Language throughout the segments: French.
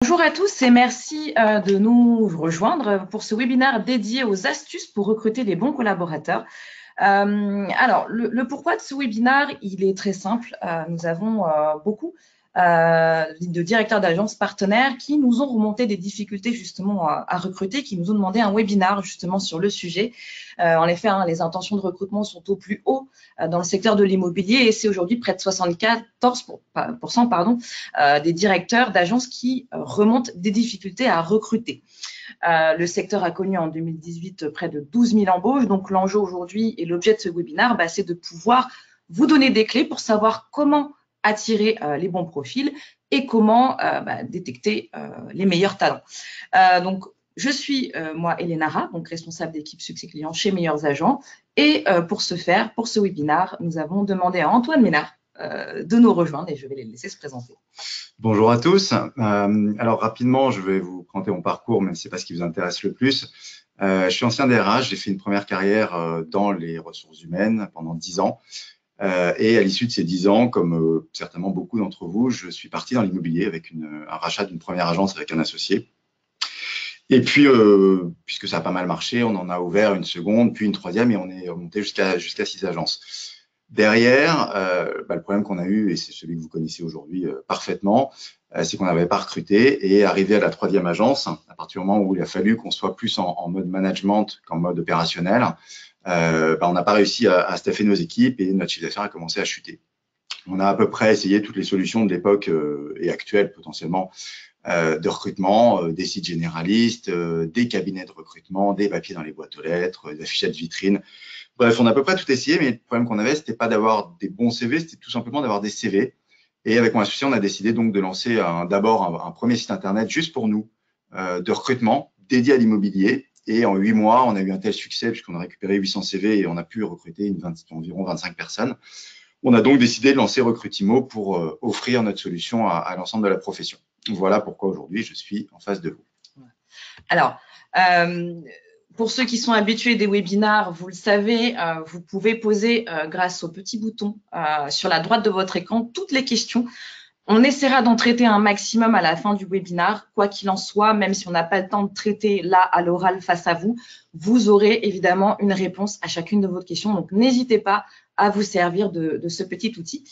Bonjour à tous et merci de nous rejoindre pour ce webinaire dédié aux astuces pour recruter les bons collaborateurs. Alors, le pourquoi de ce webinaire, il est très simple. Nous avons beaucoup de directeurs d'agences partenaires qui nous ont remonté des difficultés justement à recruter, qui nous ont demandé un webinaire justement sur le sujet. En effet, les intentions de recrutement sont au plus haut dans le secteur de l'immobilier et c'est aujourd'hui près de 74% des directeurs d'agences qui remontent des difficultés à recruter. Le secteur a connu en 2018 près de 12 000 embauches. Donc, l'enjeu aujourd'hui et l'objet de ce webinaire, c'est de pouvoir vous donner des clés pour savoir comment attirer les bons profils et comment détecter les meilleurs talents. Donc, je suis, moi, Elénara, donc responsable d'équipe succès client chez Meilleurs Agents. Et pour ce faire, pour ce webinaire, nous avons demandé à Antoine Ménard de nous rejoindre et je vais les laisser se présenter. Bonjour à tous. Alors rapidement, je vais vous présenter mon parcours, même si ce n'est pas ce qui vous intéresse le plus. Je suis ancien DRH, j'ai fait une première carrière dans les ressources humaines pendant 10 ans. Et à l'issue de ces 10 ans, comme certainement beaucoup d'entre vous, je suis parti dans l'immobilier avec un rachat d'une première agence avec un associé. Et puis, puisque ça a pas mal marché, on en a ouvert une seconde, puis une troisième, et on est remonté jusqu'à 6 agences. Derrière, le problème qu'on a eu, et c'est celui que vous connaissez aujourd'hui parfaitement, c'est qu'on n'avait pas recruté. Et arrivé à la troisième agence, à partir du moment où il a fallu qu'on soit plus en mode management qu'en mode opérationnel, on n'a pas réussi à staffer nos équipes et notre chiffre d'affaires a commencé à chuter. On a à peu près essayé toutes les solutions de l'époque et actuelles potentiellement de recrutement, des sites généralistes, des cabinets de recrutement, des papiers dans les boîtes aux lettres, des affichettes vitrines. Bref, on a à peu près tout essayé, mais le problème qu'on avait, c'était pas d'avoir des bons CV, c'était tout simplement d'avoir des CV. Et avec mon associé, on a décidé donc de lancer d'abord un premier site internet juste pour nous, de recrutement dédié à l'immobilier. Et en 8 mois, on a eu un tel succès puisqu'on a récupéré 800 CV et on a pu recruter environ 25 personnes. On a donc décidé de lancer Recrutimo pour offrir notre solution à l'ensemble de la profession. Voilà pourquoi aujourd'hui, je suis en face de vous. Alors, pour ceux qui sont habitués des webinaires, vous le savez, vous pouvez poser grâce au petit bouton sur la droite de votre écran toutes les questions. On essaiera d'en traiter un maximum à la fin du webinaire, quoi qu'il en soit, même si on n'a pas le temps de traiter là à l'oral face à vous, vous aurez évidemment une réponse à chacune de vos questions. Donc, n'hésitez pas à vous servir de ce petit outil.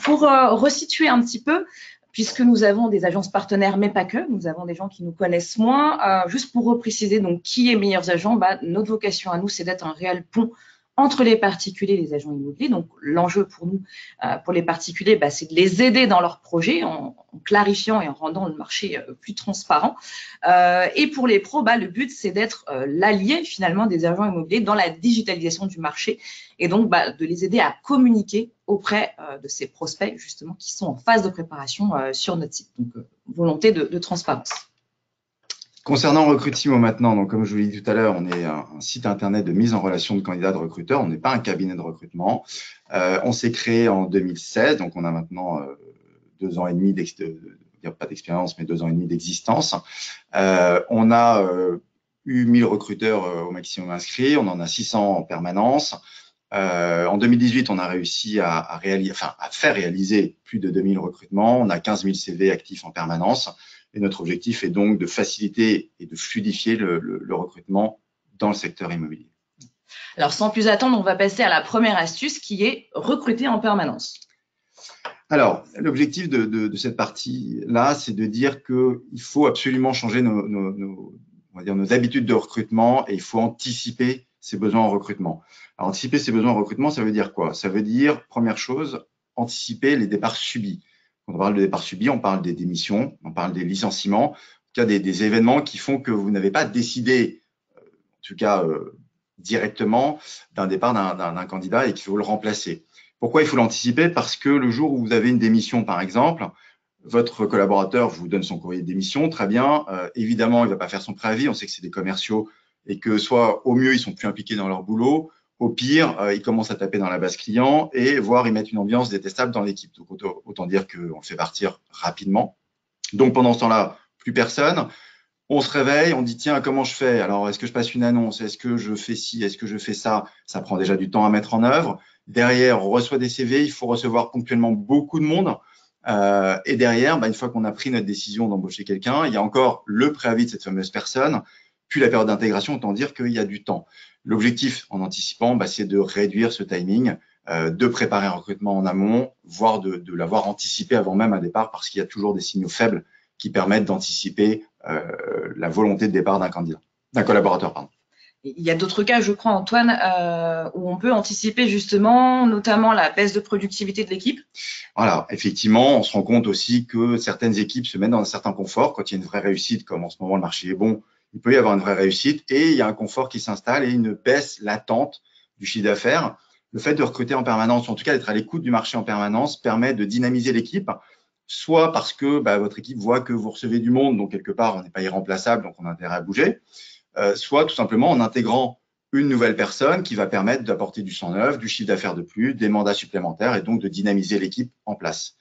Pour resituer un petit peu, puisque nous avons des agences partenaires, mais pas que, nous avons des gens qui nous connaissent moins. Juste pour repréciser, donc, qui est Meilleurs Agents, notre vocation à nous, c'est d'être un réel pont entre les particuliers et les agents immobiliers. Donc, l'enjeu pour nous, pour les particuliers, c'est de les aider dans leurs projets en clarifiant et en rendant le marché plus transparent. Et pour les pros, le but, c'est d'être l'allié finalement des agents immobiliers dans la digitalisation du marché et donc de les aider à communiquer auprès de ces prospects justement qui sont en phase de préparation sur notre site. Donc, volonté de transparence. Concernant Recrutimo maintenant, donc comme je vous l'ai dit tout à l'heure, on est un site internet de mise en relation de candidats de recruteurs. On n'est pas un cabinet de recrutement. On s'est créé en 2016, donc on a maintenant 2 ans et demi pas d'expérience, mais 2 ans et demi d'existence. On a eu 1000 recruteurs au maximum inscrits. On en a 600 en permanence. En 2018, on a réussi à faire réaliser plus de 2000 recrutements. On a 15 000 CV actifs en permanence. Et notre objectif est donc de faciliter et de fluidifier le recrutement dans le secteur immobilier. Alors, sans plus attendre, on va passer à la première astuce qui est recruter en permanence. Alors, l'objectif de cette partie-là, c'est de dire qu'il faut absolument changer nos habitudes de recrutement et il faut anticiper ses besoins en recrutement. Alors, anticiper ses besoins en recrutement, ça veut dire quoi? Ça veut dire, première chose, anticiper les départs subis. Quand on parle de départs subis, on parle des démissions, on parle des licenciements, en tout cas des événements qui font que vous n'avez pas décidé, en tout cas directement, d'un départ d'un candidat et qu'il faut le remplacer. Pourquoi il faut l'anticiper? Parce que le jour où vous avez une démission, par exemple, votre collaborateur vous donne son courrier de démission, très bien. Évidemment, il ne va pas faire son préavis. On sait que c'est des commerciaux et que soit au mieux, ils sont plus impliqués dans leur boulot, au pire, ils commencent à taper dans la base client et voire ils mettent une ambiance détestable dans l'équipe. Donc, autant dire qu'on le fait partir rapidement. Donc, pendant ce temps-là, plus personne. On se réveille, on dit tiens, comment je fais? Alors, est-ce que je passe une annonce? Est-ce que je fais ci? Est-ce que je fais ça? Ça prend déjà du temps à mettre en œuvre. Derrière, on reçoit des CV, il faut recevoir ponctuellement beaucoup de monde. Et derrière, une fois qu'on a pris notre décision d'embaucher quelqu'un, il y a encore le préavis de cette fameuse personne, puis la période d'intégration, autant dire qu'il y a du temps. L'objectif, en anticipant, c'est de réduire ce timing, de préparer un recrutement en amont, voire de l'avoir anticipé avant même un départ, parce qu'il y a toujours des signaux faibles qui permettent d'anticiper la volonté de départ d'un collaborateur, pardon. Il y a d'autres cas, je crois, Antoine, où on peut anticiper justement, notamment la baisse de productivité de l'équipe. Voilà, effectivement, on se rend compte aussi que certaines équipes se mettent dans un certain confort. Quand il y a une vraie réussite, comme en ce moment le marché est bon, il peut y avoir une vraie réussite et il y a un confort qui s'installe et une baisse latente du chiffre d'affaires. Le fait de recruter en permanence, ou en tout cas d'être à l'écoute du marché en permanence, permet de dynamiser l'équipe, soit parce que votre équipe voit que vous recevez du monde, donc quelque part on n'est pas irremplaçable, donc on a intérêt à bouger, soit tout simplement en intégrant une nouvelle personne qui va permettre d'apporter du sang neuf, du chiffre d'affaires de plus, des mandats supplémentaires et donc de dynamiser l'équipe en place.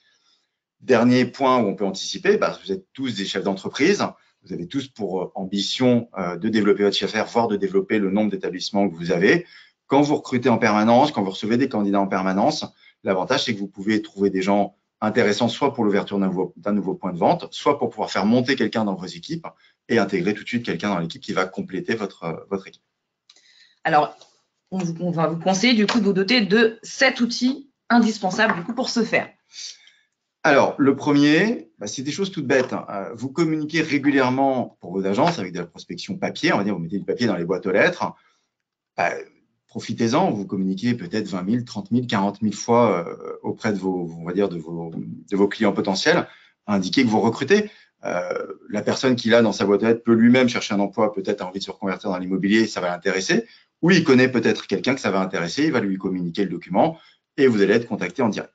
Dernier point où on peut anticiper, vous êtes tous des chefs d'entreprise, vous avez tous pour ambition de développer votre chiffre d'affaires, voire de développer le nombre d'établissements que vous avez. Quand vous recrutez en permanence, quand vous recevez des candidats en permanence, l'avantage c'est que vous pouvez trouver des gens intéressants soit pour l'ouverture d'un nouveau point de vente, soit pour pouvoir faire monter quelqu'un dans vos équipes et intégrer tout de suite quelqu'un dans l'équipe qui va compléter votre équipe. Alors, on va vous conseiller du coup de vous doter de 7 outils indispensables du coup pour ce faire. Alors, le premier, c'est des choses toutes bêtes. Vous communiquez régulièrement pour vos agences avec de la prospection papier. On va dire, vous mettez du papier dans les boîtes aux lettres. Profitez-en, vous communiquez peut-être 20 000, 30 000, 40 000 fois auprès de vos clients potentiels, indiquez que vous recrutez. La personne qui l'a dans sa boîte aux lettres peut lui-même chercher un emploi, peut-être a envie de se reconvertir dans l'immobilier, ça va l'intéresser. Ou il connaît peut-être quelqu'un que ça va intéresser, il va lui communiquer le document et vous allez être contacté en direct.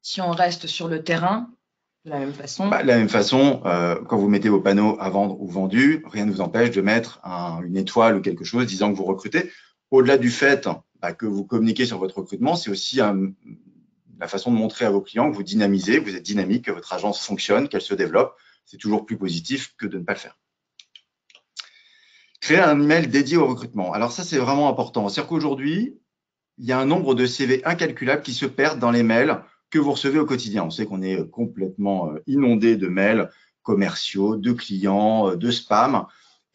Si on reste sur le terrain, de la même façon. De la même façon, quand vous mettez vos panneaux à vendre ou vendus, rien ne vous empêche de mettre une étoile ou quelque chose disant que vous recrutez. Au-delà du fait que vous communiquez sur votre recrutement, c'est aussi la façon de montrer à vos clients que vous dynamisez, que vous êtes dynamique, que votre agence fonctionne, qu'elle se développe. C'est toujours plus positif que de ne pas le faire. Créer un email dédié au recrutement. Alors ça, c'est vraiment important. C'est-à-dire qu'aujourd'hui, il y a un nombre de CV incalculable qui se perdent dans les mails que vous recevez au quotidien. On sait qu'on est complètement inondé de mails commerciaux, de clients, de spam.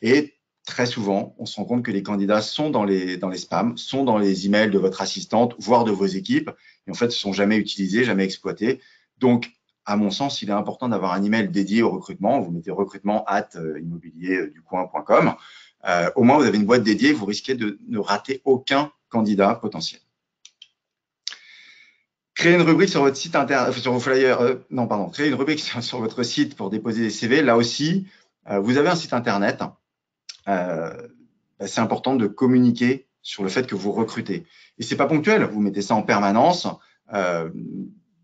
Et très souvent, on se rend compte que les candidats sont dans les spams, sont dans les emails de votre assistante, voire de vos équipes. Et en fait, ne sont jamais utilisés, jamais exploités. Donc, à mon sens, il est important d'avoir un email dédié au recrutement. Vous mettez recrutement@immobilierducoin.com. Au moins, vous avez une boîte dédiée. Vous risquez de ne rater aucun candidat potentiel. Créer une rubrique sur votre site internet, sur vos flyers, créer une rubrique sur votre site pour déposer des CV. Là aussi, vous avez un site internet. C'est important de communiquer sur le fait que vous recrutez. Et c'est pas ponctuel, vous mettez ça en permanence.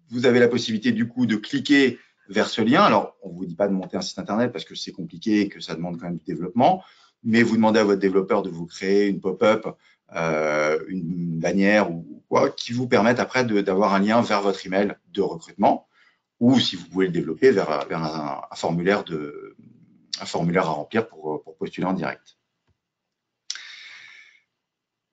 Vous avez la possibilité du coup de cliquer vers ce lien. Alors, on vous dit pas de monter un site internet parce que c'est compliqué et que ça demande quand même du développement, mais vous demandez à votre développeur de vous créer une pop-up, une bannière ou quoi, qui vous permettent après d'avoir un lien vers votre email de recrutement, ou si vous pouvez le développer vers un formulaire à remplir pour postuler en direct.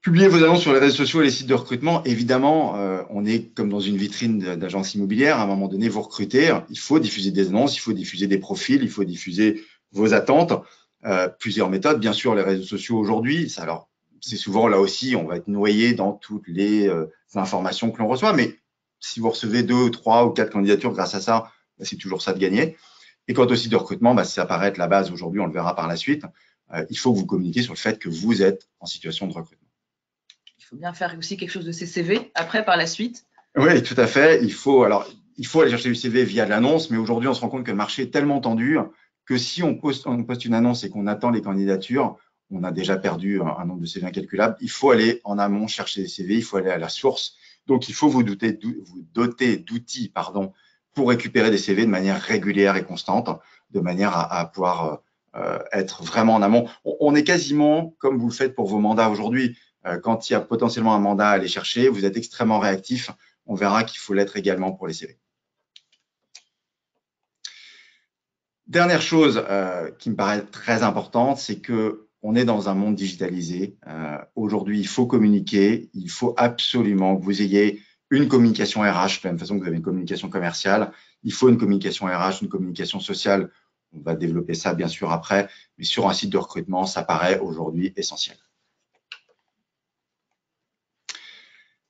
Publiez vos annonces sur les réseaux sociaux et les sites de recrutement. Évidemment, on est comme dans une vitrine d'agence immobilière. À un moment donné, vous recrutez. Il faut diffuser des annonces, il faut diffuser des profils, il faut diffuser vos attentes. Plusieurs méthodes. Bien sûr, les réseaux sociaux aujourd'hui, alors c'est souvent là aussi, on va être noyé dans toutes les informations que l'on reçoit. Mais si vous recevez 2, 3 ou 4 candidatures grâce à ça, c'est toujours ça de gagner. Et quant au site de recrutement, ça paraît être la base aujourd'hui, on le verra par la suite. Il faut que vous communiquiez sur le fait que vous êtes en situation de recrutement. Il faut bien faire aussi quelque chose de ces CV après, par la suite. Oui, tout à fait. Il faut aller chercher du CV via l'annonce, mais aujourd'hui, on se rend compte que le marché est tellement tendu que si on poste une annonce et qu'on attend les candidatures, on a déjà perdu un nombre de CV incalculable. Il faut aller en amont chercher des CV, il faut aller à la source. Donc, il faut vous doter d'outils pour récupérer des CV de manière régulière et constante, de manière à pouvoir être vraiment en amont. On est quasiment comme vous le faites pour vos mandats aujourd'hui. Quand il y a potentiellement un mandat à aller chercher, vous êtes extrêmement réactif. On verra qu'il faut l'être également pour les CV. Dernière chose qui me paraît très importante, c'est qu'on est dans un monde digitalisé. Aujourd'hui, il faut communiquer. Il faut absolument que vous ayez une communication RH, de la même façon que vous avez une communication commerciale, il faut une communication RH, une communication sociale. On va développer ça bien sûr après, mais sur un site de recrutement, ça paraît aujourd'hui essentiel.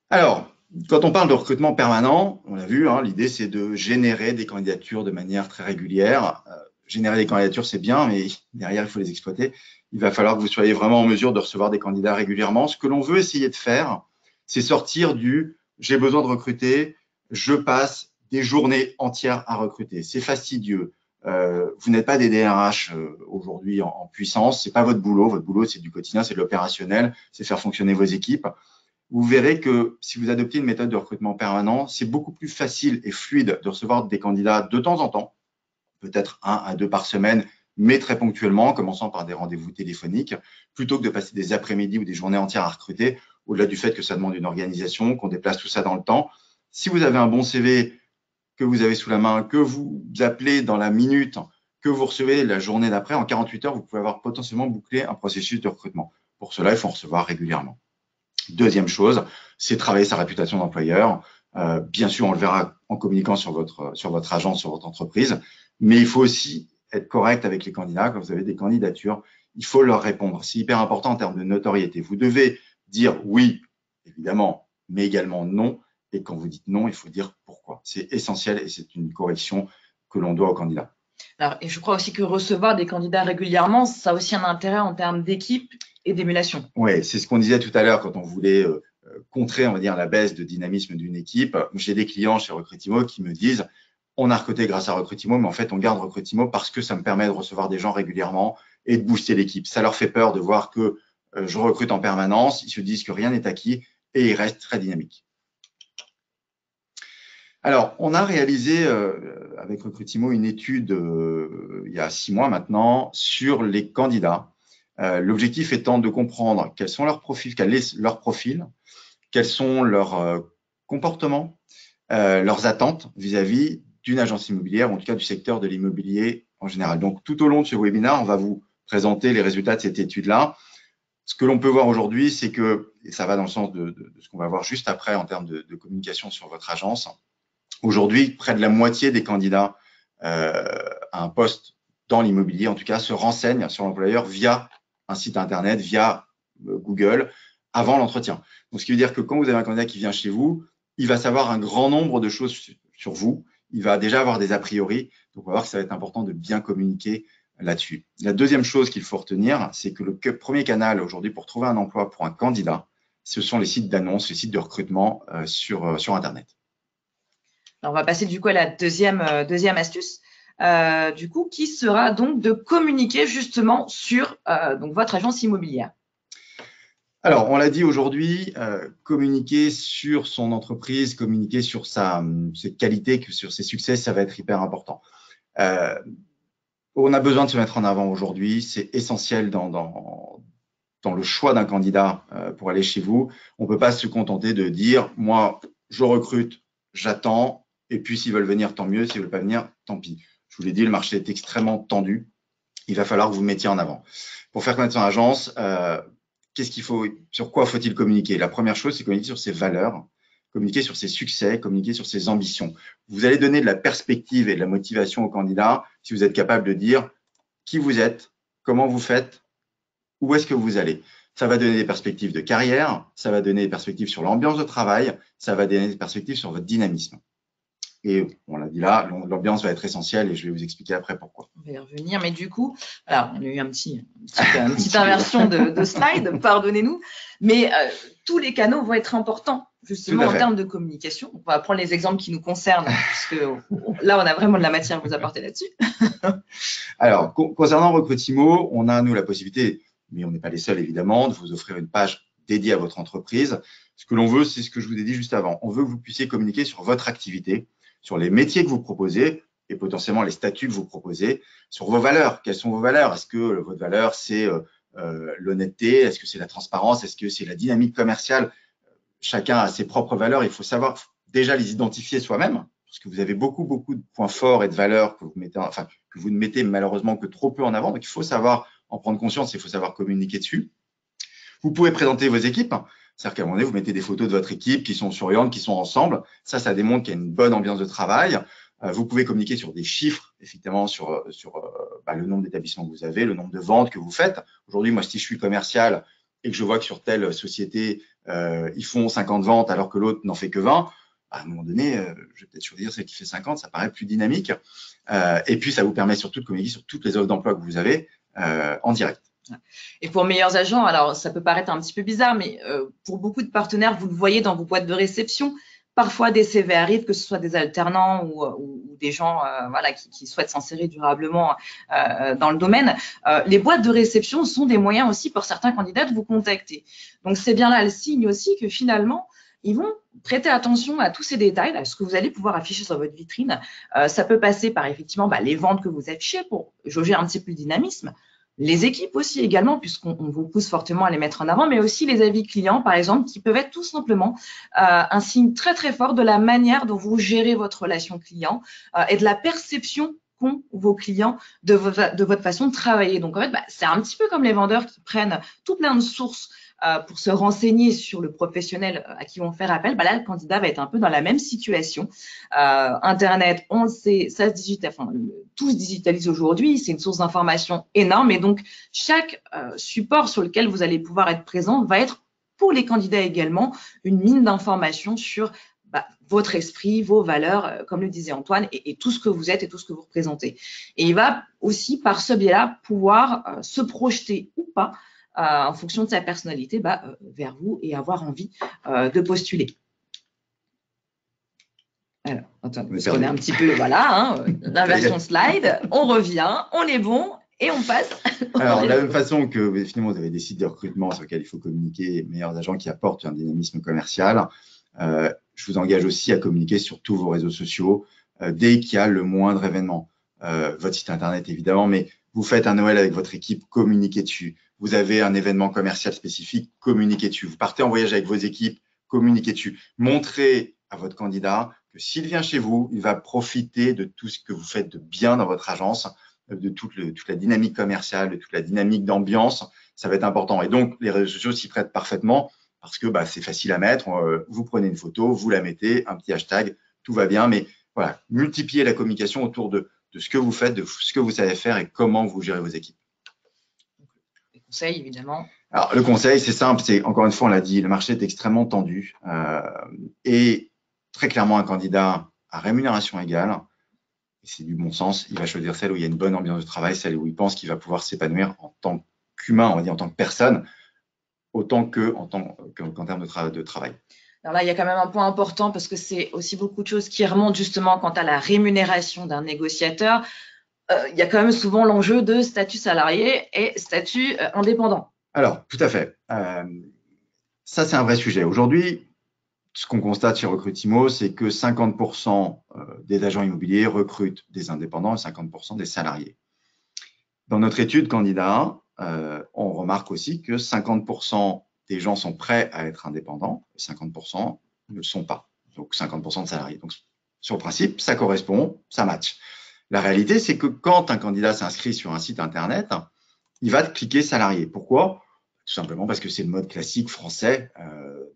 Alors, quand on parle de recrutement permanent, on l'a vu, hein, l'idée c'est de générer des candidatures de manière très régulière. Générer des candidatures, c'est bien, mais derrière, il faut les exploiter. Il va falloir que vous soyez vraiment en mesure de recevoir des candidats régulièrement. Ce que l'on veut essayer de faire, c'est sortir du « j'ai besoin de recruter, je passe des journées entières à recruter ». C'est fastidieux. Vous n'êtes pas des DRH aujourd'hui en puissance, c'est pas votre boulot. Votre boulot, c'est du quotidien, c'est de l'opérationnel, c'est faire fonctionner vos équipes. Vous verrez que si vous adoptez une méthode de recrutement permanent, c'est beaucoup plus facile et fluide de recevoir des candidats de temps en temps, peut-être 1 à 2 par semaine, mais très ponctuellement, en commençant par des rendez-vous téléphoniques, plutôt que de passer des après-midi ou des journées entières à recruter, au-delà du fait que ça demande une organisation, qu'on déplace tout ça dans le temps. Si vous avez un bon CV que vous avez sous la main, que vous appelez dans la minute, que vous recevez la journée d'après, en 48 heures, vous pouvez avoir potentiellement bouclé un processus de recrutement. Pour cela, il faut en recevoir régulièrement. Deuxième chose, c'est travailler sa réputation d'employeur. Bien sûr, on le verra en communiquant sur votre agence, sur votre entreprise, mais il faut aussi être correct avec les candidats. Quand vous avez des candidatures, il faut leur répondre. C'est hyper important en termes de notoriété. Vous devez dire oui, évidemment, mais également non. Et quand vous dites non, il faut dire pourquoi. C'est essentiel et c'est une correction que l'on doit aux candidats. Alors, et je crois aussi que recevoir des candidats régulièrement, ça a aussi un intérêt en termes d'équipe et d'émulation. Oui, c'est ce qu'on disait tout à l'heure quand on voulait contrer, on va dire, la baisse de dynamisme d'une équipe. J'ai des clients chez Recrutimo qui me disent on a recruté grâce à Recrutimo, mais en fait, on garde Recrutimo parce que ça me permet de recevoir des gens régulièrement et de booster l'équipe. Ça leur fait peur de voir que je recrute en permanence. Ils se disent que rien n'est acquis et ils restent très dynamiques. Alors, on a réalisé avec Recrutimo une étude il y a 6 mois maintenant sur les candidats. L'objectif étant de comprendre quels sont leurs profils, quel est leur profil, quels sont leurs comportements, leurs attentes vis-à-vis d'une agence immobilière, ou en tout cas du secteur de l'immobilier en général. Donc, tout au long de ce webinaire, on va vous présenter les résultats de cette étude-là. Ce que l'on peut voir aujourd'hui, c'est que, et ça va dans le sens de ce qu'on va voir juste après en termes de communication sur votre agence, aujourd'hui, près de la moitié des candidats à un poste dans l'immobilier, en tout cas, se renseignent sur l'employeur via un site internet, via Google, avant l'entretien. Donc, ce qui veut dire que quand vous avez un candidat qui vient chez vous, il va savoir un grand nombre de choses sur vous. Il va déjà avoir des a priori. Donc, on va voir que ça va être important de bien communiquer là-dessus. La deuxième chose qu'il faut retenir, c'est que le premier canal aujourd'hui pour trouver un emploi pour un candidat, ce sont les sites d'annonces, les sites de recrutement sur Internet. Alors, on va passer du coup à la deuxième astuce, du coup, qui sera donc de communiquer justement sur donc votre agence immobilière. Alors, on l'a dit aujourd'hui, communiquer sur son entreprise, communiquer sur ses qualités, sur ses succès, ça va être hyper important. On a besoin de se mettre en avant aujourd'hui, c'est essentiel dans le choix d'un candidat pour aller chez vous. On ne peut pas se contenter de dire « moi, je recrute, j'attends, et puis s'ils veulent venir, tant mieux, s'ils ne veulent pas venir, tant pis ». Je vous l'ai dit, le marché est extrêmement tendu. Il va falloir que vous mettiez en avant. Pour faire connaître son agence, sur quoi faut-il communiquer? La première chose, c'est communiquer sur ses valeurs, communiquer sur ses succès, communiquer sur ses ambitions. Vous allez donner de la perspective et de la motivation au candidat si vous êtes capable de dire qui vous êtes, comment vous faites, où est-ce que vous allez. Ça va donner des perspectives de carrière, ça va donner des perspectives sur l'ambiance de travail, ça va donner des perspectives sur votre dynamisme. Et on l'a dit là, l'ambiance va être essentielle et je vais vous expliquer après pourquoi. On va y revenir, mais du coup, alors, on a eu une petite inversion de slide, pardonnez-nous, mais tous les canaux vont être importants justement en termes de communication. On va prendre les exemples qui nous concernent, puisque là, on a vraiment de la matière à vous apporter là-dessus. Alors, concernant Recrutimo, on a, nous, la possibilité, mais on n'est pas les seuls évidemment, de vous offrir une page dédiée à votre entreprise. Ce que l'on veut, c'est ce que je vous ai dit juste avant. On veut que vous puissiez communiquer sur votre activité, sur les métiers que vous proposez et potentiellement les statuts que vous proposez, sur vos valeurs. Quelles sont vos valeurs? Est-ce que votre valeur, c'est l'honnêteté? Est-ce que c'est la transparence? Est-ce que c'est la dynamique commerciale? Chacun a ses propres valeurs. Il faut savoir déjà les identifier soi-même, parce que vous avez beaucoup de points forts et de valeurs que vous ne mettez malheureusement que trop peu en avant. Donc, il faut savoir en prendre conscience, il faut savoir communiquer dessus. Vous pouvez présenter vos équipes. C'est-à-dire qu'à un moment donné, vous mettez des photos de votre équipe qui sont souriantes, qui sont ensemble. Ça démontre qu'il y a une bonne ambiance de travail. Vous pouvez communiquer sur des chiffres, effectivement, sur le nombre d'établissements que vous avez, le nombre de ventes que vous faites. Aujourd'hui, moi, si je suis commercial et que je vois que sur telle société, ils font 50 ventes alors que l'autre n'en fait que 20, à un moment donné, je vais peut-être choisir celle qui fait 50, ça paraît plus dynamique. Et puis, ça vous permet surtout de communiquer sur toutes les offres d'emploi que vous avez en direct. Et pour meilleurs agents, alors ça peut paraître un petit peu bizarre, mais pour beaucoup de partenaires, vous le voyez dans vos boîtes de réception, parfois des CV arrivent, que ce soit des alternants ou des gens voilà, qui souhaitent s'insérer durablement dans le domaine. Les boîtes de réception sont des moyens aussi pour certains candidats de vous contacter. Donc c'est bien là le signe aussi que finalement, ils vont prêter attention à tous ces détails, à ce que vous allez pouvoir afficher sur votre vitrine. Ça peut passer par effectivement les ventes que vous affichez pour jauger un petit peu le dynamisme. Les équipes aussi également, puisqu'on vous pousse fortement à les mettre en avant, mais aussi les avis clients, par exemple, qui peuvent être tout simplement un signe très, très fort de la manière dont vous gérez votre relation client et de la perception qu'ont vos clients de votre façon de travailler. Donc, en fait, c'est un petit peu comme les vendeurs qui prennent tout plein de sources pour se renseigner sur le professionnel à qui vont faire appel. Là, le candidat va être un peu dans la même situation. Internet, on le sait, ça se digitalise, tout se digitalise aujourd'hui, c'est une source d'information énorme et donc chaque support sur lequel vous allez pouvoir être présent va être pour les candidats également une mine d'informations sur votre esprit, vos valeurs, comme le disait Antoine, et tout ce que vous êtes et tout ce que vous représentez. Et il va aussi, par ce biais-là, pouvoir se projeter ou pas en fonction de sa personnalité vers vous et avoir envie de postuler. Alors, Antoine, parce qu'on est un petit peu, l'inversion slide, on revient, on est bon et on passe. Alors, de la même façon que finalement vous avez des sites de recrutement sur lesquels il faut communiquer, meilleurs agents qui apportent un dynamisme commercial, je vous engage aussi à communiquer sur tous vos réseaux sociaux dès qu'il y a le moindre événement. Votre site internet évidemment, mais vous faites un Noël avec votre équipe, communiquez dessus. Vous avez un événement commercial spécifique, communiquez dessus. Vous partez en voyage avec vos équipes, communiquez dessus. Montrez à votre candidat que s'il vient chez vous, il va profiter de tout ce que vous faites de bien dans votre agence, de toute la dynamique commerciale, de toute la dynamique d'ambiance. Ça va être important. Et donc, les réseaux sociaux s'y prêtent parfaitement parce que c'est facile à mettre. Vous prenez une photo, vous la mettez, un petit hashtag, tout va bien. Mais voilà, multipliez la communication autour de ce que vous faites, de ce que vous savez faire et comment vous gérez vos équipes. Les conseils, évidemment. Alors, le conseil, c'est simple. C'est, encore une fois, on l'a dit, le marché est extrêmement tendu. Et très clairement, un candidat à rémunération égale, et c'est du bon sens, il va choisir celle où il y a une bonne ambiance de travail, celle où il pense qu'il va pouvoir s'épanouir en tant qu'humain, on va dire, en tant que personne, autant qu'en termes de travail. Alors là, il y a quand même un point important parce que c'est aussi beaucoup de choses qui remontent justement quant à la rémunération d'un négociateur. Il y a quand même souvent l'enjeu de statut salarié et statut indépendant. Alors, tout à fait. Ça, c'est un vrai sujet. Aujourd'hui, ce qu'on constate chez Recrutimo, c'est que 50% des agents immobiliers recrutent des indépendants et 50% des salariés. Dans notre étude candidat, on remarque aussi que 50% des gens sont prêts à être indépendants et 50% ne le sont pas. Donc, 50% de salariés. Donc, sur le principe, ça correspond, ça match. La réalité, c'est que quand un candidat s'inscrit sur un site Internet, il va cliquer salarié. Pourquoi ? Tout simplement parce que c'est le mode classique français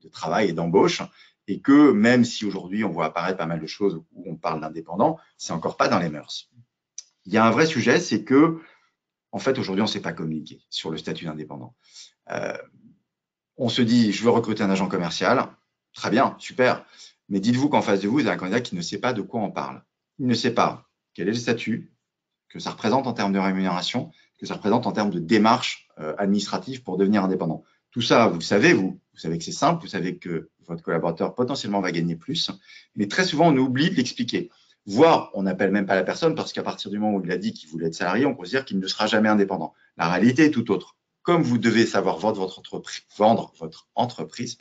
de travail et d'embauche et que même si aujourd'hui on voit apparaître pas mal de choses où on parle d'indépendant, c'est encore pas dans les mœurs. Il y a un vrai sujet, c'est que en fait aujourd'hui on ne sait pas communiquer sur le statut d'indépendant. On se dit je veux recruter un agent commercial, très bien, super, mais dites-vous qu'en face de vous, vous avez un candidat qui ne sait pas de quoi on parle. Il ne sait pas quel est le statut, que ça représente en termes de rémunération, que ça représente en termes de démarche administrative pour devenir indépendant. Tout ça, vous le savez, vous savez que c'est simple, vous savez que votre collaborateur potentiellement va gagner plus, mais très souvent, on oublie de l'expliquer. Voire, on n'appelle même pas la personne parce qu'à partir du moment où il a dit qu'il voulait être salarié, on considère qu'il ne sera jamais indépendant. La réalité est tout autre. Comme vous devez savoir vendre votre entreprise,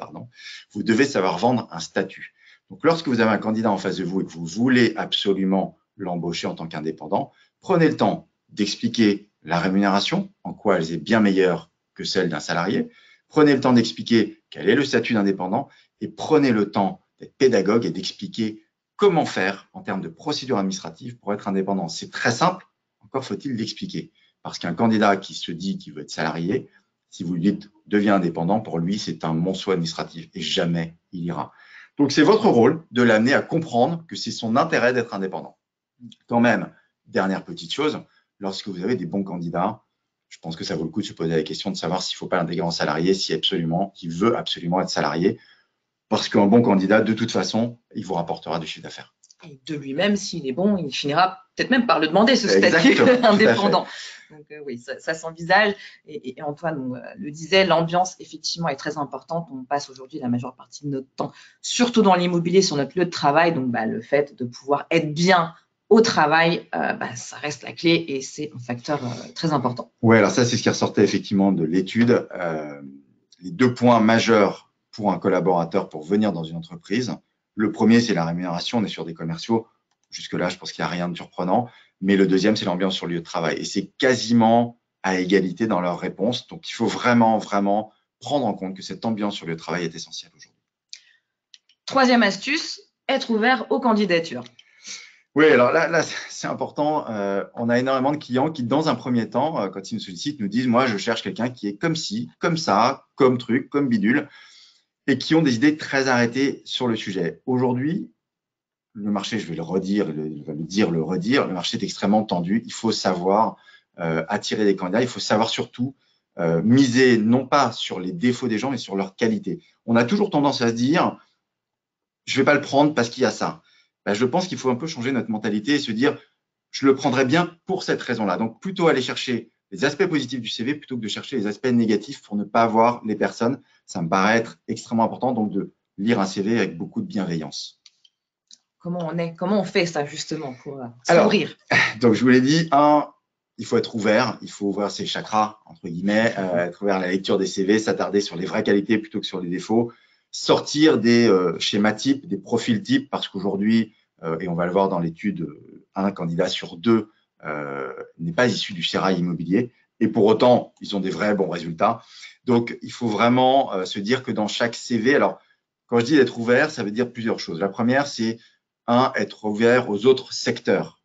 vous devez savoir vendre un statut. Donc, lorsque vous avez un candidat en face de vous et que vous voulez absolument l'embaucher en tant qu'indépendant, prenez le temps d'expliquer la rémunération, en quoi elle est bien meilleure que celle d'un salarié. Prenez le temps d'expliquer quel est le statut d'indépendant et prenez le temps d'être pédagogue et d'expliquer comment faire en termes de procédure administrative pour être indépendant. C'est très simple, encore faut-il l'expliquer. Parce qu'un candidat qui se dit qu'il veut être salarié, Si vous lui dites « deviens indépendant », pour lui, c'est un monceau administratif et jamais il ira. Donc, c'est votre rôle de l'amener à comprendre que c'est son intérêt d'être indépendant. Quand même, dernière petite chose, lorsque vous avez des bons candidats, je pense que ça vaut le coup de se poser la question de savoir s'il ne faut pas l'intégrer en salarié, s'il veut absolument être salarié, parce qu'un bon candidat, de toute façon, il vous rapportera du chiffre d'affaires. Et de lui-même, s'il est bon, il finira peut-être même par le demander, ce statut indépendant. Donc oui, ça s'envisage. Et Antoine le disait, l'ambiance, effectivement, est très importante. On passe aujourd'hui la majeure partie de notre temps, surtout dans l'immobilier, sur notre lieu de travail. Donc le fait de pouvoir être bien au travail, ça reste la clé et c'est un facteur très important. Oui, alors ça, c'est ce qui ressortait effectivement de l'étude. Les 2 points majeurs pour un collaborateur pour venir dans une entreprise. Le premier, c'est la rémunération. On est sur des commerciaux. Jusque-là, je pense qu'il n'y a rien de surprenant. Mais le deuxième, c'est l'ambiance sur le lieu de travail. Et c'est quasiment à égalité dans leurs réponses. Donc, il faut vraiment, vraiment prendre en compte que cette ambiance sur le lieu de travail est essentielle aujourd'hui. Troisième astuce, être ouvert aux candidatures. Oui, alors là c'est important. On a énormément de clients qui, dans un premier temps, quand ils nous sollicitent, nous disent « Moi, je cherche quelqu'un qui est comme ci, comme ça, comme truc, comme bidule », et qui ont des idées très arrêtées sur le sujet. Aujourd'hui, le marché, je vais le redire, le redire, le marché est extrêmement tendu. Il faut savoir attirer des candidats. Il faut savoir surtout miser non pas sur les défauts des gens, mais sur leurs qualités. On a toujours tendance à se dire « Je ne vais pas le prendre parce qu'il y a ça ». Je pense qu'il faut un peu changer notre mentalité et se dire « Je le prendrai bien pour cette raison-là ». Donc, plutôt aller chercher les aspects positifs du CV plutôt que de chercher les aspects négatifs pour ne pas voir les personnes. Ça me paraît être extrêmement important, donc de lire un CV avec beaucoup de bienveillance. Comment on fait ça justement pour s'ouvrir? Donc, je vous l'ai dit, il faut être ouvert, il faut ouvrir ses chakras, entre guillemets, être ouvert à la lecture des CV, s'attarder sur les vraies qualités plutôt que sur les défauts, sortir des schémas types, des profils types, parce qu'aujourd'hui, et on va le voir dans l'étude, un candidat sur 2 n'est pas issu du sérail immobilier, et pour autant, ils ont des vrais bons résultats. Donc, il faut vraiment se dire que dans chaque CV, alors, quand je dis être ouvert, ça veut dire plusieurs choses. La première, c'est être ouvert aux autres secteurs.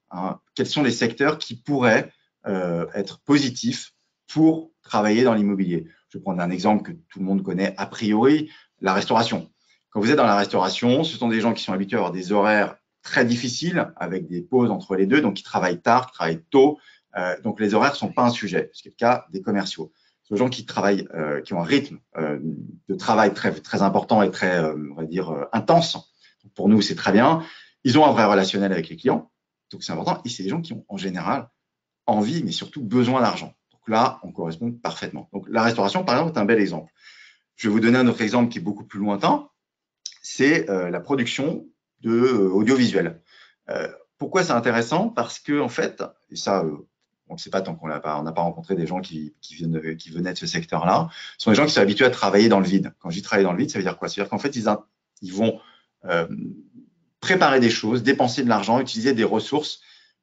Quels sont les secteurs qui pourraient être positifs pour travailler dans l'immobilier? Je vais prendre un exemple que tout le monde connaît a priori, la restauration. Quand vous êtes dans la restauration, ce sont des gens qui sont habitués à avoir des horaires très difficiles avec des pauses entre les deux, donc ils travaillent tard, ils travaillent tôt. Donc les horaires ne sont pas un sujet, ce qui est le cas des commerciaux. Ce sont des gens qui travaillent, qui ont un rythme de travail très, très important et très, on va dire, intense. Donc pour nous, c'est très bien. Ils ont un vrai relationnel avec les clients, donc c'est important. Et c'est des gens qui ont en général envie, mais surtout besoin d'argent. Donc là, on correspond parfaitement. Donc la restauration, par exemple, est un bel exemple. Je vais vous donner un autre exemple qui est beaucoup plus lointain. C'est la production audiovisuelle. Pourquoi c'est intéressant? Parce que en fait, et ça, on ne sait pas tant qu'on n'a pas rencontré des gens qui venaient de ce secteur-là, ce sont des gens qui sont habitués à travailler dans le vide. Quand je dis travailler dans le vide, ça veut dire quoi? C'est-à-dire qu'en fait, ils vont préparer des choses, dépenser de l'argent, utiliser des ressources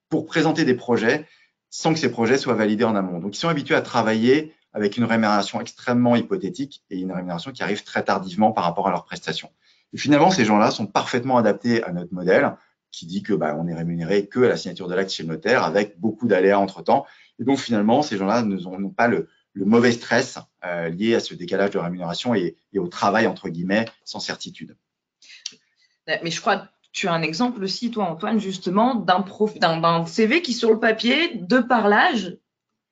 pour présenter des projets sans que ces projets soient validés en amont. Donc, ils sont habitués à travailler avec une rémunération extrêmement hypothétique et une rémunération qui arrive très tardivement par rapport à leurs prestations. Et finalement, ces gens-là sont parfaitement adaptés à notre modèle qui dit que on est rémunéré que à la signature de l'acte chez le notaire avec beaucoup d'aléas entre-temps. Et donc, finalement, ces gens-là n'ont pas le mauvais stress lié à ce décalage de rémunération et au travail, entre guillemets, sans certitude. Mais je crois que tu as un exemple aussi, toi, Antoine, justement, d'un CV qui, sur le papier, de par l'âge,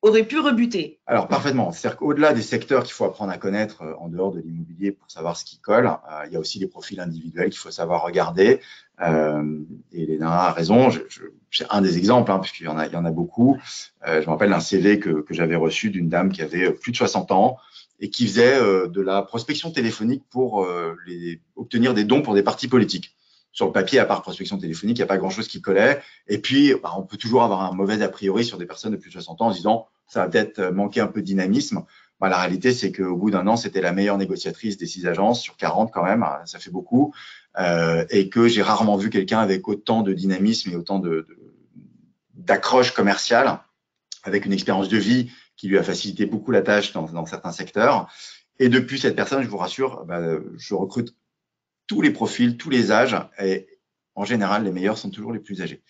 aurait pu rebuter. Alors, parfaitement. C'est-à-dire qu'au-delà des secteurs qu'il faut apprendre à connaître en dehors de l'immobilier pour savoir ce qui colle, il y a aussi les profils individuels qu'il faut savoir regarder. Et Léna a raison. J'ai un des exemples, puisqu'il y en a beaucoup. Je me rappelle d'un CV que j'avais reçu d'une dame qui avait plus de 60 ans et qui faisait de la prospection téléphonique pour obtenir des dons pour des partis politiques. Sur le papier, à part prospection téléphonique, il n'y a pas grand-chose qui collait. Et puis, on peut toujours avoir un mauvais a priori sur des personnes de plus de 60 ans en se disant ça va peut-être manquer un peu de dynamisme. La réalité, c'est qu'au bout d'un an, c'était la meilleure négociatrice des 6 agences sur 40 quand même, ça fait beaucoup. Et que j'ai rarement vu quelqu'un avec autant de dynamisme et autant d'accroche commerciale, avec une expérience de vie qui lui a facilité beaucoup la tâche dans certains secteurs. Et depuis cette personne, je vous rassure, je recrute tous les profils, tous les âges, et en général, les meilleurs sont toujours les plus âgés.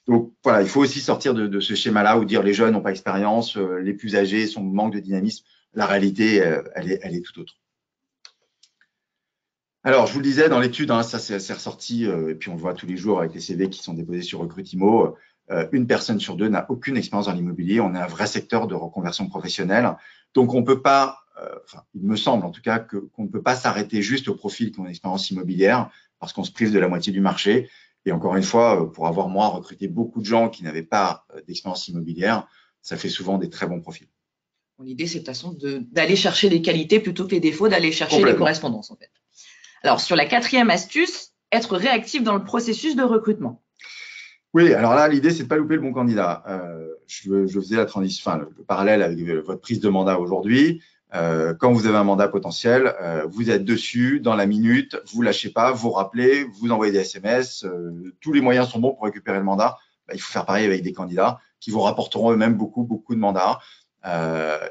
Donc voilà, il faut aussi sortir de ce schéma-là où dire les jeunes n'ont pas d'expérience, les plus âgés sont manque de dynamisme. La réalité, elle est tout autre. Alors, je vous le disais, dans l'étude, hein, ça c'est ressorti, et puis on le voit tous les jours avec les CV qui sont déposés sur Recruitimo, une personne sur deux n'a aucune expérience dans l'immobilier. On est un vrai secteur de reconversion professionnelle. Donc, on peut pas, enfin, il me semble en tout cas qu'on ne peut pas s'arrêter juste au profil qui ont une expérience immobilière parce qu'on se prive de la moitié du marché. Et encore une fois, pour avoir moi recruté beaucoup de gens qui n'avaient pas d'expérience immobilière, ça fait souvent des très bons profils. L'idée, c'est de toute façon d'aller chercher les qualités plutôt que les défauts, d'aller chercher les correspondances en fait. Alors, sur la 4e astuce, être réactif dans le processus de recrutement. Oui, alors là, l'idée, c'est de pas louper le bon candidat. Je faisais la transition, enfin, le parallèle avec votre prise de mandat aujourd'hui. Quand vous avez un mandat potentiel, vous êtes dessus dans la minute, vous lâchez pas, vous rappelez, vous envoyez des SMS, tous les moyens sont bons pour récupérer le mandat. Bah, il faut faire pareil avec des candidats qui vous rapporteront eux-mêmes beaucoup de mandats.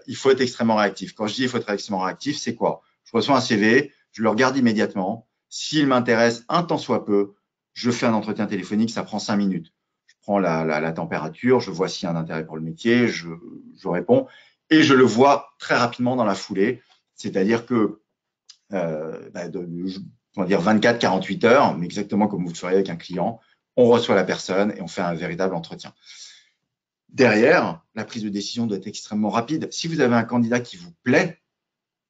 Il faut être extrêmement réactif. Quand je dis il faut être extrêmement réactif, c'est quoi? Je reçois un CV, je le regarde immédiatement. S'il m'intéresse un tant soit peu, je fais un entretien téléphonique, ça prend 5 minutes. Je prends la température, je vois s'il y a un intérêt pour le métier, je réponds et je le vois très rapidement dans la foulée. C'est-à-dire que on va dire 24-48 heures, mais exactement comme vous le feriez avec un client, on reçoit la personne et on fait un véritable entretien. Derrière, la prise de décision doit être extrêmement rapide. Si vous avez un candidat qui vous plaît,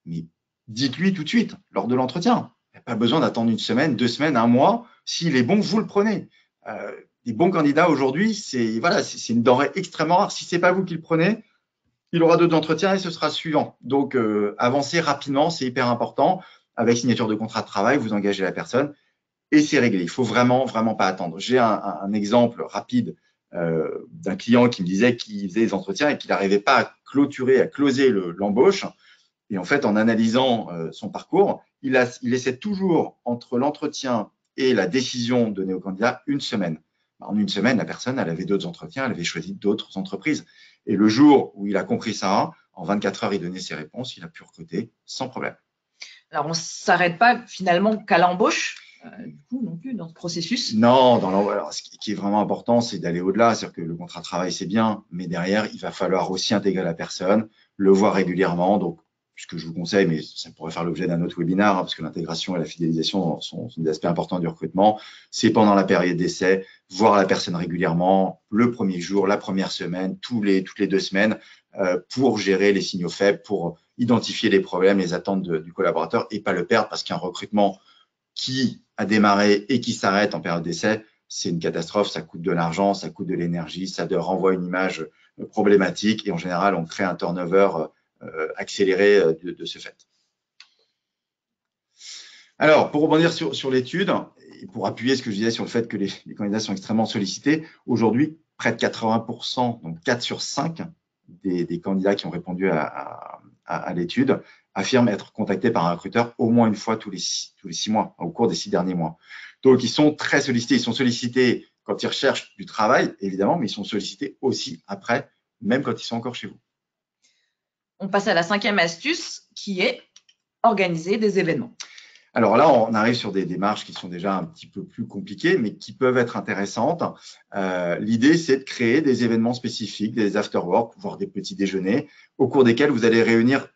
mais dites-lui tout de suite lors de l'entretien. Il n'y a pas besoin d'attendre une semaine, 2 semaines, un mois. S'il est bon, vous le prenez. Les bons candidats aujourd'hui, c'est une denrée extrêmement rare. Si c'est pas vous qui le prenez, il aura d'autres entretiens et ce sera suivant. Donc, avancez rapidement, c'est hyper important. Avec signature de contrat de travail, vous engagez la personne et c'est réglé. Il faut vraiment pas attendre. J'ai un exemple rapide d'un client qui me disait qu'il faisait des entretiens et qu'il n'arrivait pas à clôturer, à closer l'embauche. Et en fait, en analysant son parcours, il essaie toujours entre l'entretien et la décision donnée au candidat une semaine. En une semaine, la personne, elle avait d'autres entretiens, elle avait choisi d'autres entreprises. Et le jour où il a compris ça, en 24 heures, il donnait ses réponses, il a pu recruter sans problème. Alors, on ne s'arrête pas finalement qu'à l'embauche, du coup, non plus, dans ce processus. Non, alors, ce qui est vraiment important, c'est d'aller au-delà. C'est-à-dire que le contrat de travail, c'est bien, mais derrière, il va falloir aussi intégrer la personne, le voir régulièrement. Donc, ce que je vous conseille, mais ça pourrait faire l'objet d'un autre webinaire, hein, parce que l'intégration et la fidélisation sont des aspects importants du recrutement, c'est pendant la période d'essai, voir la personne régulièrement, le premier jour, la première semaine, toutes les 2 semaines, pour gérer les signaux faibles, pour identifier les problèmes, les attentes du collaborateur et pas le perdre, parce qu'un recrutement qui a démarré et qui s'arrête en période d'essai, c'est une catastrophe, ça coûte de l'argent, ça coûte de l'énergie, ça renvoie une image problématique et en général, on crée un turnover accéléré de ce fait. Alors, pour rebondir sur l'étude et pour appuyer ce que je disais sur le fait que les candidats sont extrêmement sollicités, aujourd'hui, près de 80%, donc 4 sur 5 des candidats qui ont répondu à l'étude affirment être contactés par un recruteur au moins une fois tous les 6 mois, au cours des 6 derniers mois. Donc, ils sont très sollicités. Ils sont sollicités quand ils recherchent du travail, évidemment, mais ils sont sollicités aussi après, même quand ils sont encore chez vous. On passe à la 5e astuce qui est organiser des événements. Alors là, on arrive sur des démarches qui sont déjà un petit peu plus compliquées, mais qui peuvent être intéressantes. L'idée, c'est de créer des événements spécifiques, des after-work, voire des petits déjeuners, au cours desquels vous allez réunir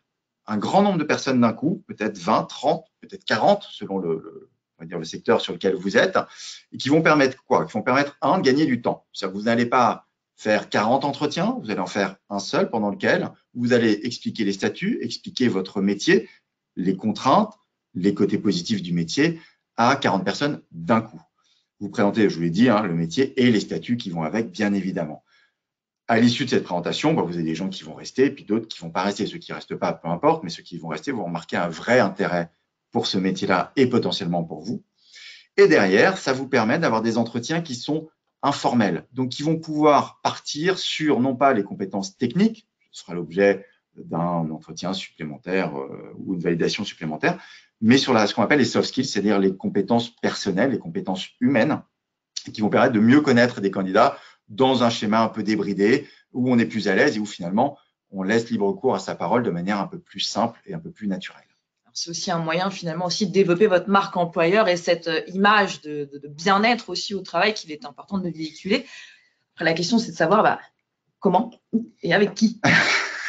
un grand nombre de personnes d'un coup, peut-être 20, 30, peut-être 40, selon on va dire le secteur sur lequel vous êtes, et qui vont permettre quoi? Qui vont permettre, de gagner du temps. C'est-à-dire que vous n'allez pas faire 40 entretiens, vous allez en faire un seul pendant lequel vous allez expliquer les statuts, expliquer votre métier, les contraintes, les côtés positifs du métier à 40 personnes d'un coup. Vous présentez, je vous l'ai dit, le métier et les statuts qui vont avec, bien évidemment. À l'issue de cette présentation, vous avez des gens qui vont rester, puis d'autres qui ne vont pas rester. Ceux qui ne restent pas, peu importe, mais ceux qui vont rester vont remarquer un vrai intérêt pour ce métier-là et potentiellement pour vous. Et derrière, ça vous permet d'avoir des entretiens qui sont informels, donc qui vont pouvoir partir sur non pas les compétences techniques, ce sera l'objet d'un entretien supplémentaire ou une validation supplémentaire, mais sur ce qu'on appelle les soft skills, c'est-à-dire les compétences personnelles, les compétences humaines, qui vont permettre de mieux connaître des candidats dans un schéma un peu débridé, où on est plus à l'aise et où finalement, on laisse libre cours à sa parole de manière un peu plus simple et un peu plus naturelle. C'est aussi un moyen finalement aussi de développer votre marque employeur et cette image de bien-être aussi au travail qu'il est important de véhiculer. Après, la question, c'est de savoir comment et avec qui.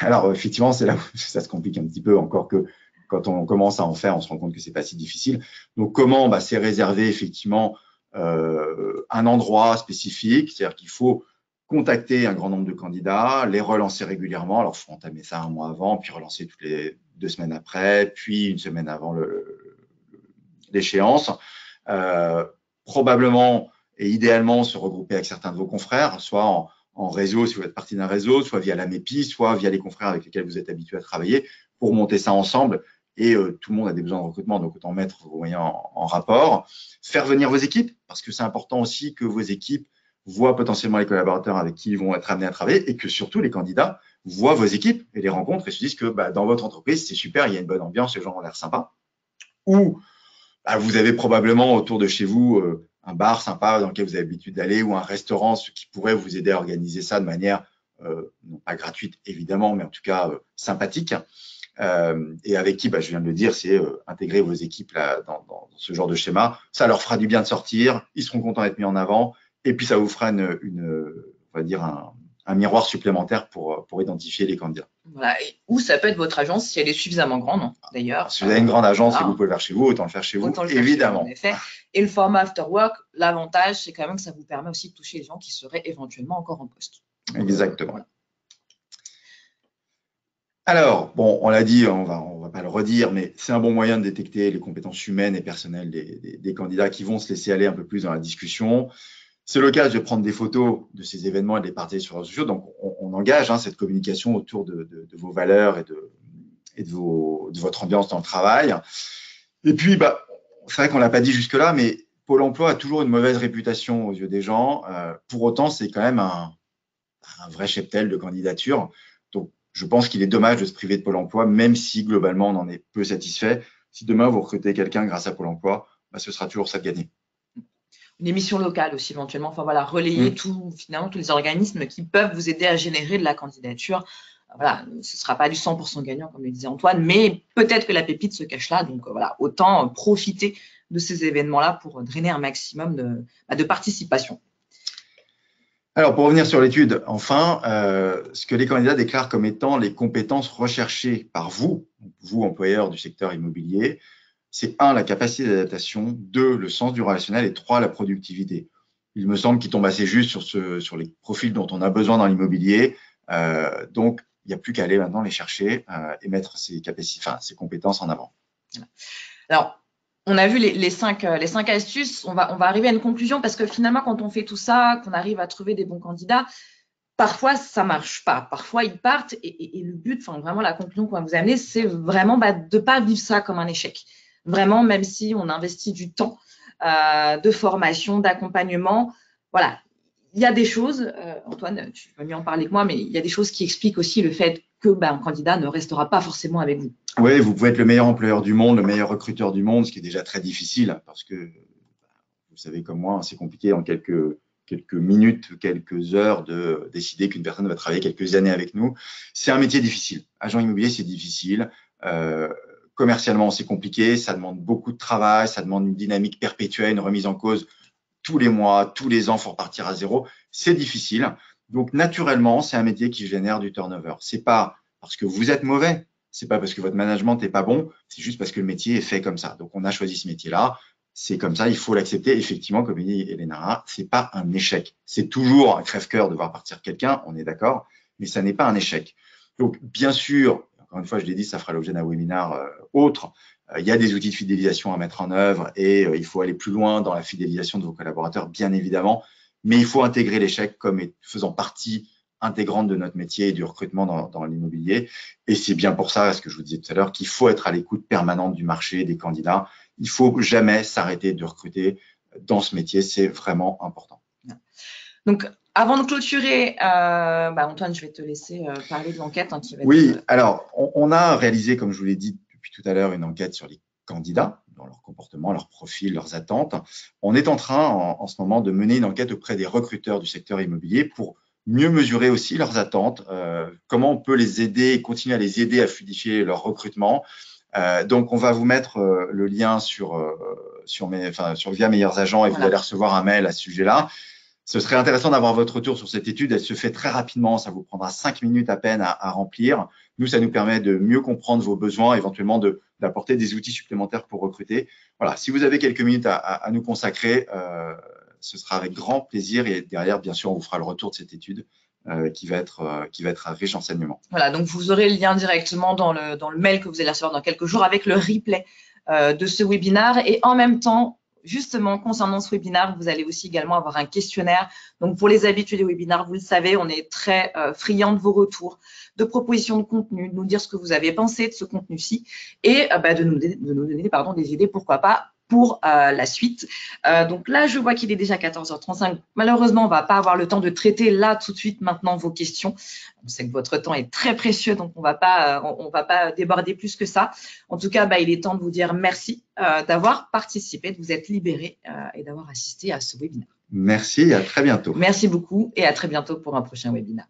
Alors, effectivement, c'est là où ça se complique un petit peu, encore que quand on commence à en faire, on se rend compte que c'est pas si difficile. Donc, comment? C'est réserver effectivement un endroit spécifique, c'est-à-dire qu'il faut contacter un grand nombre de candidats, les relancer régulièrement. Alors, il faut entamer ça un mois avant, puis relancer toutes les 2 semaines après, puis une semaine avant l'échéance. Probablement et idéalement se regrouper avec certains de vos confrères, soit en réseau si vous êtes partie d'un réseau, soit via la MEPI, soit via les confrères avec lesquels vous êtes habitué à travailler pour monter ça ensemble. Et tout le monde a des besoins de recrutement, donc autant mettre vos moyens en rapport. Faire venir vos équipes, parce que c'est important aussi que vos équipes voient potentiellement les collaborateurs avec qui ils vont être amenés à travailler et que surtout les candidats voient vos équipes et les rencontrent et se disent que dans votre entreprise, c'est super, il y a une bonne ambiance, les gens ont l'air sympas. Ou vous avez probablement autour de chez vous un bar sympa dans lequel vous avez l'habitude d'aller ou un restaurant, ce qui pourrait vous aider à organiser ça de manière non pas gratuite évidemment, mais en tout cas sympathique. Et avec qui, je viens de le dire, c'est intégrer vos équipes là, dans ce genre de schéma. Ça leur fera du bien de sortir, ils seront contents d'être mis en avant, et puis ça vous fera on va dire un miroir supplémentaire pour identifier les candidats. Voilà. Ou ça peut être votre agence si elle est suffisamment grande, d'ailleurs. Si vous avez une grande agence et que vous pouvez le faire chez vous, autant le faire chez vous, évidemment. En effet. Et le format After Work, l'avantage, c'est quand même que ça vous permet aussi de toucher les gens qui seraient éventuellement encore en poste. Exactement. Voilà. Alors, bon, on l'a dit, on va pas le redire, mais c'est un bon moyen de détecter les compétences humaines et personnelles des candidats qui vont se laisser aller un peu plus dans la discussion. C'est l'occasion de prendre des photos de ces événements et de les partager sur les réseaux sociaux. Donc, on engage cette communication autour de vos valeurs et de votre ambiance dans le travail. Et puis, c'est vrai qu'on l'a pas dit jusque-là, mais Pôle emploi a toujours une mauvaise réputation aux yeux des gens. Pour autant, c'est quand même un vrai cheptel de candidatures. Donc, je pense qu'il est dommage de se priver de Pôle emploi, même si globalement on en est peu satisfait. Si demain vous recrutez quelqu'un grâce à Pôle emploi, ce sera toujours ça de gagner. Une émission locale aussi éventuellement, relayer finalement tous les organismes qui peuvent vous aider à générer de la candidature. Voilà, ce ne sera pas du 100% gagnant comme le disait Antoine, mais peut-être que la pépite se cache là. Donc autant profiter de ces événements-là pour drainer un maximum de participation. Alors, pour revenir sur l'étude, enfin, ce que les candidats déclarent comme étant les compétences recherchées par vous, employeur du secteur immobilier, c'est 1, la capacité d'adaptation, 2, le sens du relationnel et 3, la productivité. Il me semble qu'il tombe assez juste sur les profils dont on a besoin dans l'immobilier. Donc, il n'y a plus qu'à aller maintenant les chercher et mettre ces compétences en avant. Alors, on a vu les 5 astuces. On va arriver à une conclusion parce que finalement, quand on fait tout ça, qu'on arrive à trouver des bons candidats, parfois, ça ne marche pas. Parfois, ils partent et le but, vraiment, la conclusion qu'on va vous amener, c'est vraiment de ne pas vivre ça comme un échec. Vraiment, même si on investit du temps de formation, d'accompagnement, voilà. Il y a des choses, Antoine, tu vas mieux en parler que moi, mais il y a des choses qui expliquent aussi le fait que un candidat ne restera pas forcément avec vous. Oui, vous pouvez être le meilleur employeur du monde, le meilleur recruteur du monde, ce qui est déjà très difficile parce que, vous savez comme moi, c'est compliqué en quelques minutes, quelques heures de décider qu'une personne va travailler quelques années avec nous. C'est un métier difficile. Agent immobilier, c'est difficile. Commercialement, c'est compliqué. Ça demande beaucoup de travail. Ça demande une dynamique perpétuelle, une remise en cause tous les mois, tous les ans, faut repartir à zéro. C'est difficile. Donc, naturellement, c'est un métier qui génère du turnover. C'est pas parce que vous êtes mauvais. C'est pas parce que votre management n'est pas bon. C'est juste parce que le métier est fait comme ça. Donc, on a choisi ce métier-là. C'est comme ça, il faut l'accepter. Effectivement, comme dit Elena, c'est pas un échec. C'est toujours un crève-cœur de voir partir quelqu'un, on est d'accord, mais ça n'est pas un échec. Donc, bien sûr, encore une fois, je l'ai dit, ça fera l'objet d'un webinaire autre. Il y a des outils de fidélisation à mettre en œuvre et il faut aller plus loin dans la fidélisation de vos collaborateurs, bien évidemment, mais il faut intégrer l'échec comme faisant partie intégrante de notre métier et du recrutement dans l'immobilier. Et c'est bien pour ça, ce que je vous disais tout à l'heure, qu'il faut être à l'écoute permanente du marché, des candidats. Il faut jamais s'arrêter de recruter dans ce métier, c'est vraiment important. Donc, avant de clôturer, Antoine, je vais te laisser parler de l'enquête. Alors, on a réalisé, comme je vous l'ai dit depuis tout à l'heure, une enquête sur les candidats, dans leur comportement, leur profil, leurs attentes. On est en train, en ce moment, de mener une enquête auprès des recruteurs du secteur immobilier pour mieux mesurer aussi leurs attentes, comment on peut les aider, continuer à les aider à fluidifier leur recrutement. Donc, on va vous mettre le lien via Meilleurs Agents et vous allez recevoir un mail à ce sujet-là. Ce serait intéressant d'avoir votre retour sur cette étude. Elle se fait très rapidement. Ça vous prendra 5 minutes à peine à remplir. Nous, ça nous permet de mieux comprendre vos besoins, éventuellement d'apporter des outils supplémentaires pour recruter. Voilà, si vous avez quelques minutes à nous consacrer, ce sera avec grand plaisir. Et derrière, bien sûr, on vous fera le retour de cette étude qui va être riche d'enseignements. Voilà, donc vous aurez le lien directement dans le mail que vous allez recevoir dans quelques jours avec le replay de ce webinaire. Et en même temps, justement, concernant ce webinaire, vous allez aussi également avoir un questionnaire. Donc, pour les habitués des webinaires, vous le savez, on est très friand de vos retours, de propositions de contenu, de nous dire ce que vous avez pensé de ce contenu-ci et de nous donner des idées, pourquoi pas, pour la suite. Donc là, je vois qu'il est déjà 14h35. Malheureusement, on ne va pas avoir le temps de traiter là tout de suite maintenant vos questions. On sait que votre temps est très précieux, donc on va pas déborder plus que ça. En tout cas, il est temps de vous dire merci d'avoir participé, de vous être libéré et d'avoir assisté à ce webinaire. Merci et à très bientôt. Merci beaucoup et à très bientôt pour un prochain webinaire.